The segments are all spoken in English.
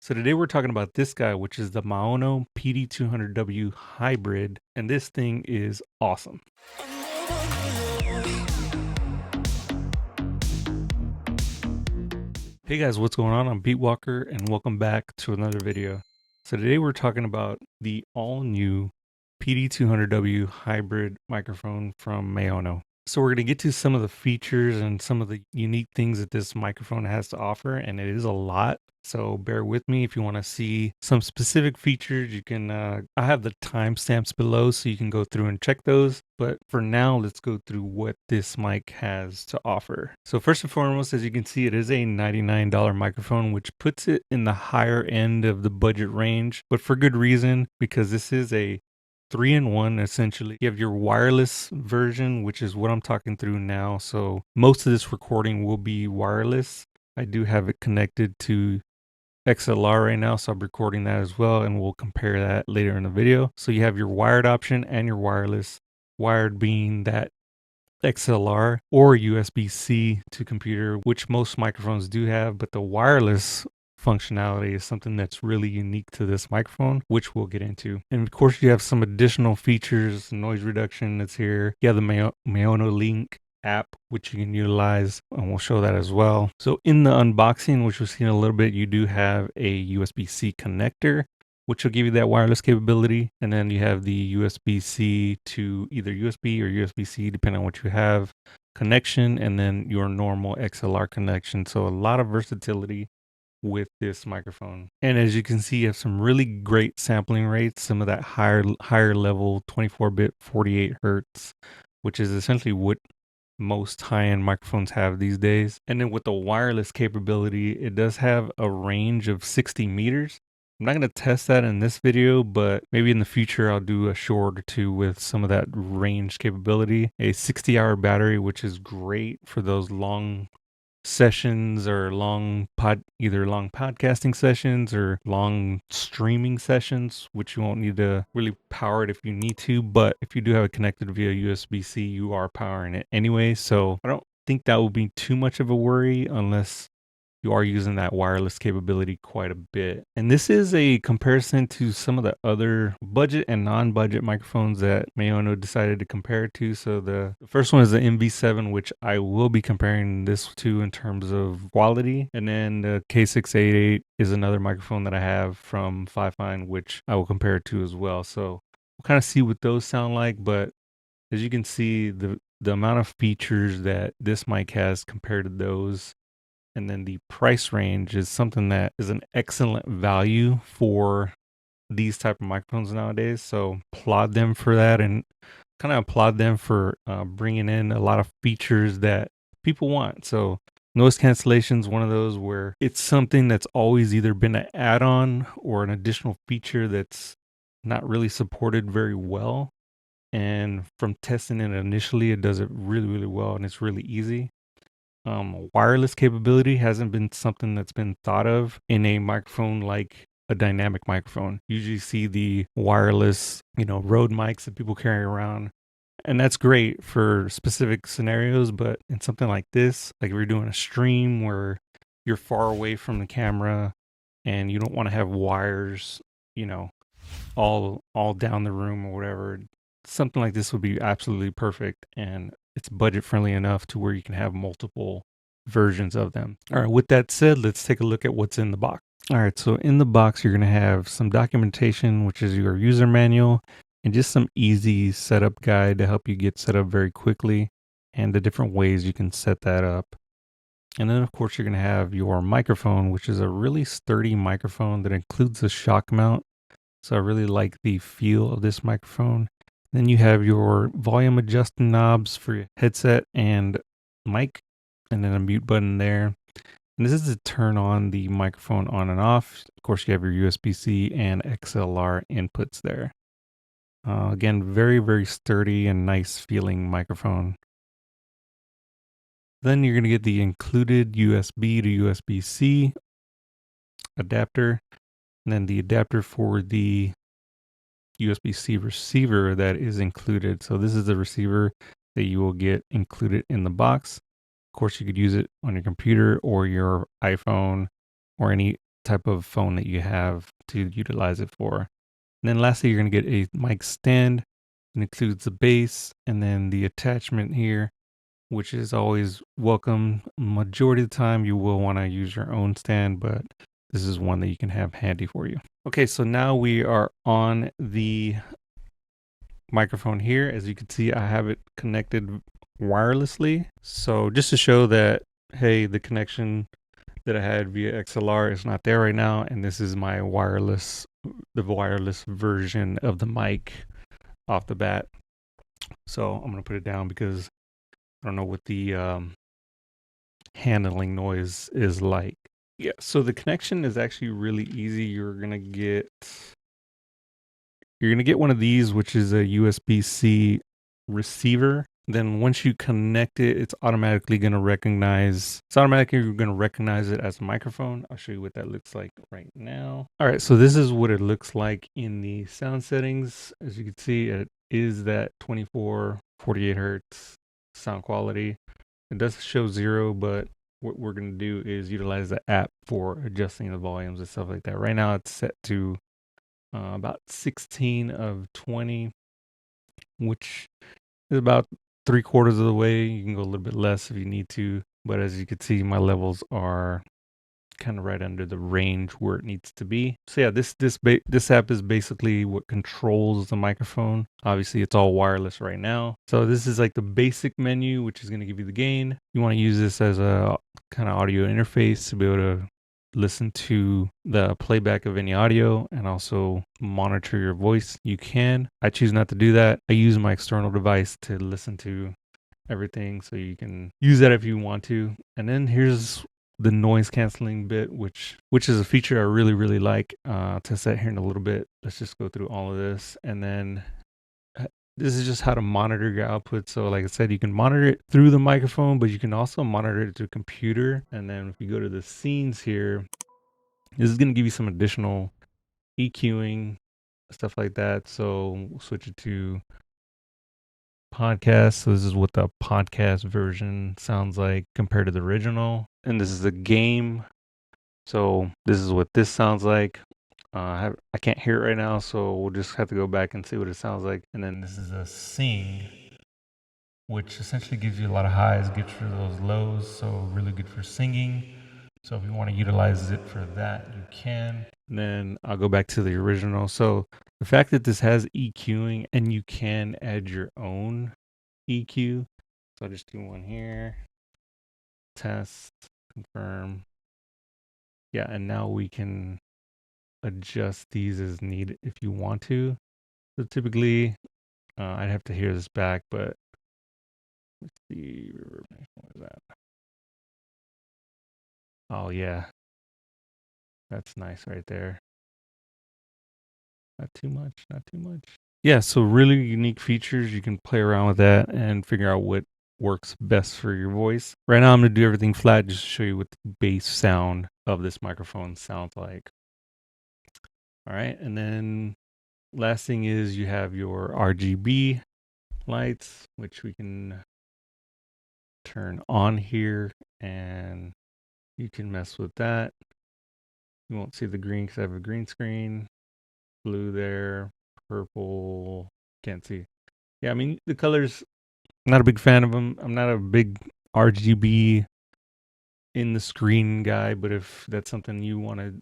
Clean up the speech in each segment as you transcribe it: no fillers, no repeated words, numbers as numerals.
So today we're talking about this guy, which is the Maono PD200W hybrid, and this thing is awesome. Hey guys, what's going on? I'm Beat Walker and welcome back to another video. So today we're talking about the all new PD200W hybrid microphone from Maono. So we're going to get to some of the features and some of the unique things that this microphone has to offer, and it is a lot. So bear with me. If you want to see some specific features, you can, I have the timestamps below so you can go through and check those. But for now, let's go through what this mic has to offer. So first and foremost, as you can see, it is a $99 microphone, which puts it in the higher end of the budget range, but for good reason, because this is a 3-in-1 essentially. You have your wireless version, which is what I'm talking through now. So most of this recording will be wireless. I do have it connected to XLR right now, so I'm recording that as well, and we'll compare that later in the video. So you have your wired option and your wireless. Wired being that XLR or USB-C to computer, which most microphones do have, but the wireless functionality is something that's really unique to this microphone, which we'll get into. And of course, you have some additional features, noise reduction that's here. You have the Maono Link App, which you can utilize, and we'll show that as well. So in the unboxing, which we'll see in a little bit, you do have a USB-C connector, which will give you that wireless capability. And then you have the USB-C to either USB or USB-C, depending on what you have, connection, and then your normal XLR connection. So a lot of versatility with this microphone. And as you can see, you have some really great sampling rates, some of that higher level 24-bit 48 hertz, which is essentially what most high-end microphones have these days. And then with the wireless capability, it does have a range of 60 meters. I'm not going to test that in this video, but maybe in the future I'll do a short or two with some of that range capability. A 60-hour battery, which is great for those long sessions or either long podcasting sessions or long streaming sessions, which you won't need to really power it if you need to. But if you do have it connected via USB-C, you are powering it anyway. So I don't think that will be too much of a worry unless you are using that wireless capability quite a bit. And this is a comparison to some of the other budget and non-budget microphones that Maono decided to compare it to. So the first one is the MV7, which I will be comparing this to in terms of quality. And then the K688 is another microphone that I have from Fifine, which I will compare it to as well. So we'll kind of see what those sound like. But as you can see, the amount of features that this mic has compared to those, and then the price range is something that is an excellent value for these type of microphones nowadays. So applaud them for that, and kind of applaud them for bringing in a lot of features that people want. So noise cancellation is one of those where it's something that's always either been an add-on or an additional feature that's not really supported very well. And from testing it initially, it does it really, really well, and it's really easy. Wireless capability hasn't been something that's been thought of in a microphone like a dynamic microphone. You usually see the wireless, Rode mics that people carry around, and that's great for specific scenarios. But in something like this, like if you're doing a stream where you're far away from the camera and you don't want to have wires, all down the room or whatever, something like this would be absolutely perfect, and it's budget friendly enough to where you can have multiple versions of them. All right, with that said, let's take a look at what's in the box. All right, so in the box, you're going to have some documentation, which is your user manual, and just some easy setup guide to help you get set up very quickly, and the different ways you can set that up. And then, of course, you're going to have your microphone, which is a really sturdy microphone that includes a shock mount. So I really like the feel of this microphone. Then you have your volume adjusting knobs for your headset and mic, and then a mute button there. And this is to turn on the microphone on and off. Of course, you have your USB-C and XLR inputs there. Again, very, very sturdy and nice feeling microphone. Then you're going to get the included USB to USB-C adapter, and then the adapter for the USB-C receiver that is included. So this is the receiver that you will get included in the box. Of course, you could use it on your computer or your iPhone or any type of phone that you have to utilize it for. And then lastly, you're going to get a mic stand. It includes the base and then the attachment here, which is always welcome. Majority of the time, you will want to use your own stand, but this is one that you can have handy for you. Okay, so now we are on the microphone here. As you can see, I have it connected wirelessly. So just to show that, hey, the connection that I had via XLR is not there right now, and this is my wireless, the wireless version of the mic off the bat. So I'm gonna put it down because I don't know what the handling noise is like. Yeah, so the connection is actually really easy. You're gonna get one of these, which is a USB-C receiver. Then once you connect it, it's automatically going to recognize it as a microphone. I'll show you what that looks like right now. All right, so this is what it looks like in the sound settings. As you can see, it is that 24-48 hertz sound quality. It does show 0, but what we're going to do is utilize the app for adjusting the volumes and stuff like that. Right now it's set to about 16 of 20, which is about 3/4 of the way. You can go a little bit less if you need to, but as you can see, my levels are kind of right under the range where it needs to be. So yeah, this app is basically what controls the microphone. Obviously, it's all wireless right now. So this is like the basic menu, which is going to give you the gain. You want to use this as a kind of audio interface to be able to listen to the playback of any audio and also monitor your voice. You can. I choose not to do that. I use my external device to listen to everything, so you can use that if you want to. And then here's the noise canceling bit, which is a feature I really like. To set here in a little bit. Let's just go through all of this, and then this is just how to monitor your output. So like I said, you can monitor it through the microphone, but you can also monitor it through a computer. And then if you go to the scenes here, this is going to give you some additional EQing, stuff like that. So we'll switch it to podcast. So this is what the podcast version sounds like compared to the original. And this is a game. So this is what this sounds like. I can't hear it right now, so we'll just have to go back and see what it sounds like. And then this is a sing, which essentially gives you a lot of highs, gets rid of those lows, so really good for singing. So if you want to utilize it for that, you can. And then I'll go back to the original. So the fact that this has EQing and you can add your own EQ. So I'll just do one here. Test, confirm. Yeah, and now we can adjust these as needed if you want to. So typically, I'd have to hear this back, but let's see. What is that? Oh yeah, that's nice right there. Not too much, not too much. Yeah, so really unique features. You can play around with that and figure out what works best for your voice. Right now, I'm gonna do everything flat just to show you what the bass sound of this microphone sounds like. All right, and then last thing is you have your RGB lights, which we can turn on here, and you can mess with that. You won't see the green because I have a green screen. Blue there, purple, can't see. Yeah, I mean, the colors, not a big fan of them. I'm not a big RGB in the screen guy, but if that's something you want to,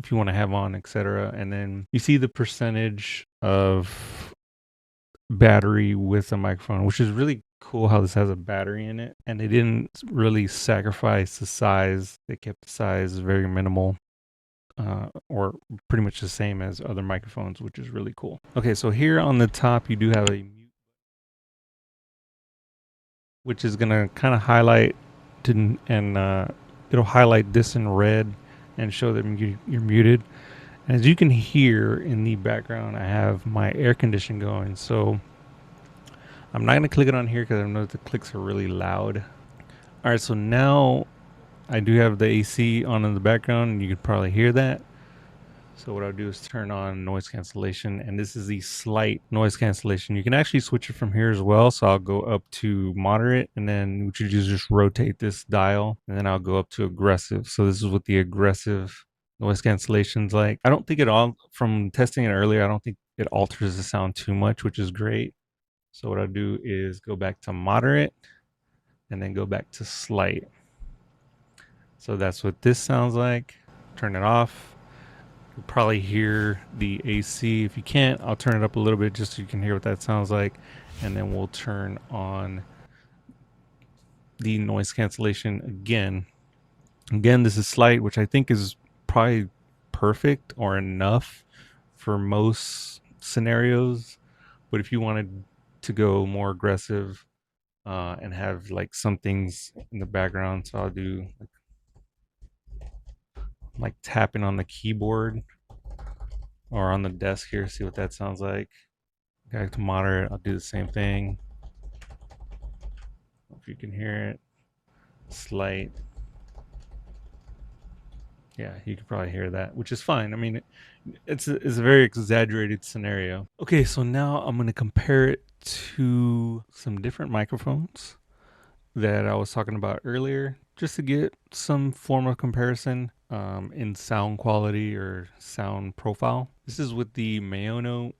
if you want to have on, etc. And then you see the percentage of battery with the microphone, which is really cool how this has a battery in it. And they didn't really sacrifice the size. They kept the size very minimal. Or pretty much the same as other microphones, which is really cool. Okay, so here on the top, you do have a mute, which is gonna kind of highlight and it'll highlight this in red and show that you're muted. And as you can hear in the background, I have my air conditioning going. So I'm not gonna click it on here because I know that the clicks are really loud. All right, so now I do have the AC on in the background, and you can probably hear that. So what I'll do is turn on noise cancellation, and this is the slight noise cancellation. You can actually switch it from here as well. So I'll go up to moderate, and then what you do is just rotate this dial, and then I'll go up to aggressive. So this is what the aggressive noise cancellation's like. I don't think it all, from testing it earlier, I don't think it alters the sound too much, which is great. So what I'll do is go back to moderate and then go back to slight. So that's what this sounds like. Turn it off. You'll probably hear the AC. If you can't, I'll turn it up a little bit just so you can hear what that sounds like. And then we'll turn on the noise cancellation again. Again, this is slight, which I think is probably perfect or enough for most scenarios. But if you wanted to go more aggressive and have like some things in the background, so I'll do like tapping on the keyboard or on the desk here, see what that sounds like. Back to moderate, I'll do the same thing. If you can hear it, slight. Yeah, you could probably hear that, which is fine. I mean, it's a very exaggerated scenario. Okay, so now I'm going to compare it to some different microphones that I was talking about earlier, just to get some form of comparison in sound quality or sound profile. This is with the Maono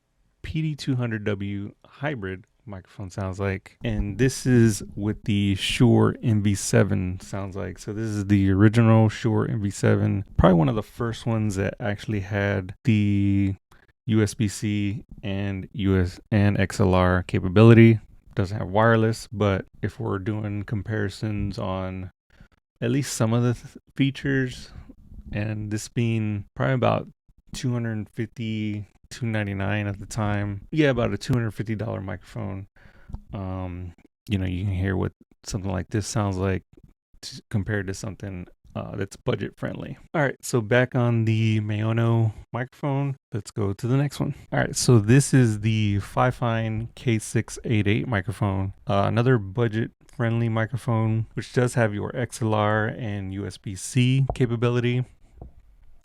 PD200W hybrid microphone sounds like, and this is with the Shure MV7 sounds like. So this is the original Shure MV7, probably one of the first ones that actually had the USB-C and XLR capability. Doesn't have wireless, but if we're doing comparisons on at least some of the features, and this being probably about 250 $299 at the time. Yeah, about a $250 microphone. You know, you can hear what something like this sounds like compared to something that's budget friendly. All right, so back on the Maono microphone, let's go to the next one. All right, so this is the Fifine K688 microphone, another budget friendly microphone, which does have your XLR and USB-C capability.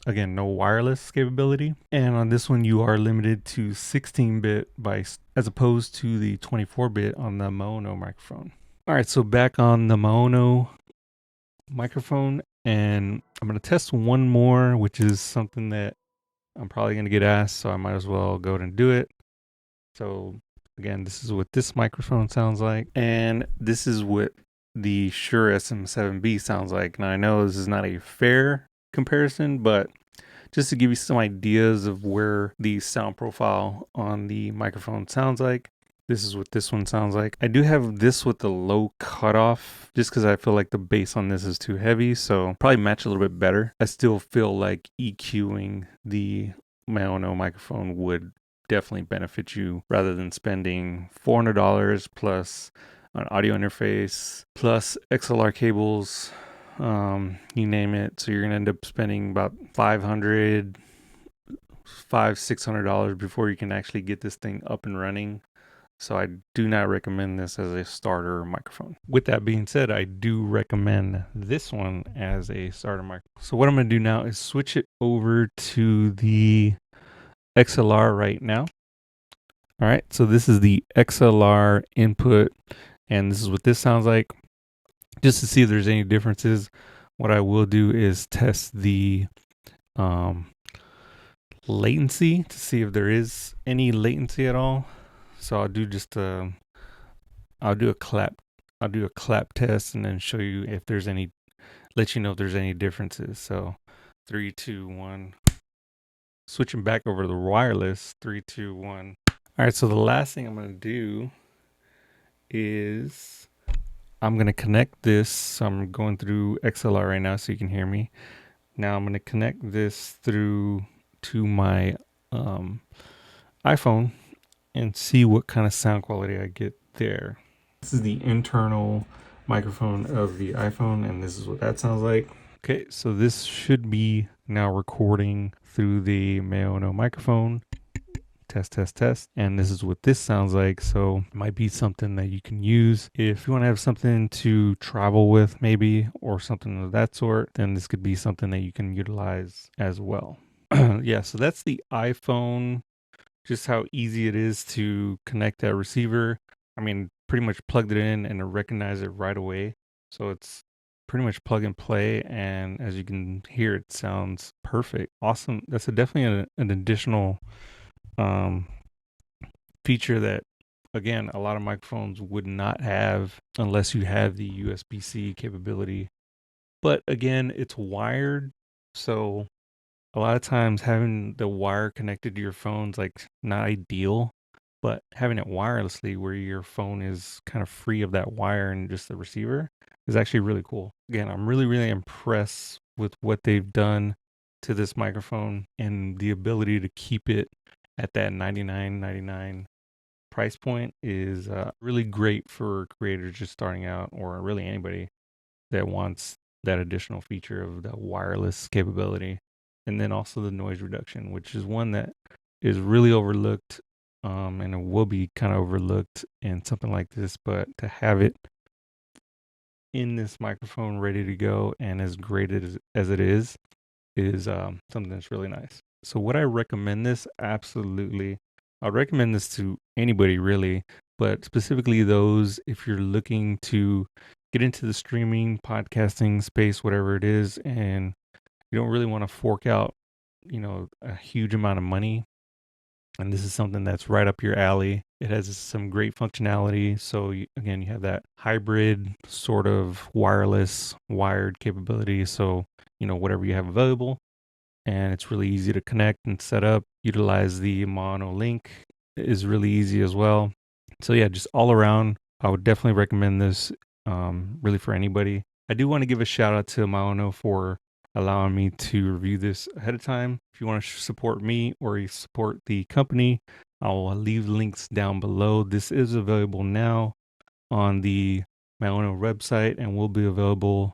Again, no wireless capability. And on this one, you are limited to 16-bit as opposed to the 24-bit on the Maono microphone. All right, so back on the Maono microphone, and I'm going to test one more, which is something that I'm probably going to get asked, so I might as well go ahead and do it. So again, this is what this microphone sounds like, and this is what the Shure SM7b sounds like. Now I know this is not a fair comparison, but just to give you some ideas of where the sound profile on the microphone sounds like, this is what this one sounds like. I do have this with the low cutoff just because I feel like the bass on this is too heavy, so probably match a little bit better. I still feel like EQing the Maono microphone would definitely benefit you rather than spending $400 plus an audio interface plus XLR cables, you name it. So you're gonna end up spending about $600 before you can actually get this thing up and running. So I do not recommend this as a starter microphone. With that being said, I do recommend this one as a starter microphone. So what I'm gonna do now is switch it over to the XLR right now. All right, so this is the XLR input, and this is what this sounds like. Just to see if there's any differences, what I will do is test the latency to see if there is any latency at all. So I'll do just I'll do a clap test and then show you if there's any, let you know if there's any differences. So 3, 2, 1. Switching back over to the wireless. 3, 2, 1. All right, so the last thing I'm going to do is I'm going to connect this. So I'm going through XLR right now so you can hear me. Now I'm going to connect this through to my iPhone and see what kind of sound quality I get there. This is the internal microphone of the iPhone, and this is what that sounds like. Okay, so this should be now recording through the Maono microphone. Test, test, test. And this is what this sounds like. So it might be something that you can use if you want to have something to travel with maybe, or something of that sort, then this could be something that you can utilize as well. Yeah, so that's the iPhone, just how easy it is to connect that receiver. I mean, pretty much plugged it in and it recognized it right away. So it's pretty much plug and play, and as you can hear, it sounds perfect. Awesome. That's definitely an additional um, feature that, again, a lot of microphones would not have unless you have the USB-C capability. But again, it's wired, so a lot of times having the wire connected to your phone's like not ideal, but having it wirelessly where your phone is kind of free of that wire and just the receiver is actually really cool. Again, I'm really, really impressed with what they've done to this microphone and the ability to keep it at that 99.99 price point is really great for creators just starting out, or really anybody that wants that additional feature of the wireless capability. And then also the noise reduction, which is one that is really overlooked, and it will be kind of overlooked in something like this. But to have it in this microphone ready to go and as great as it is something that's really nice. So would I recommend this? Absolutely. I'd recommend this to anybody really, but specifically those if you're looking to get into the streaming, podcasting space, whatever it is, and you don't really want to fork out, a huge amount of money. And this is something that's right up your alley. It has some great functionality. So again, you have that hybrid sort of wireless wired capability. So, whatever you have available, and it's really easy to connect and set up. Utilize the Maono Link is really easy as well. So yeah, just all around, I would definitely recommend this. Really for anybody. I do want to give a shout out to Maono for allowing me to review this ahead of time. If you want to support me or you support the company, I'll leave links down below. This is available now on the Maono website and will be available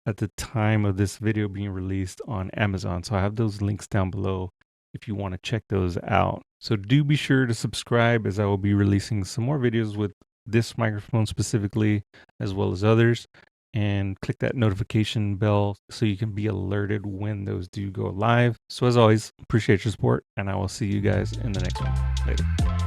at the time of this video being released on Amazon. So I have those links down below if you want to check those out. So do be sure to subscribe, as I will be releasing some more videos with this microphone specifically, as well as others. And click that notification bell so you can be alerted when those do go live. So as always, appreciate your support, and I will see you guys in the next one. Later.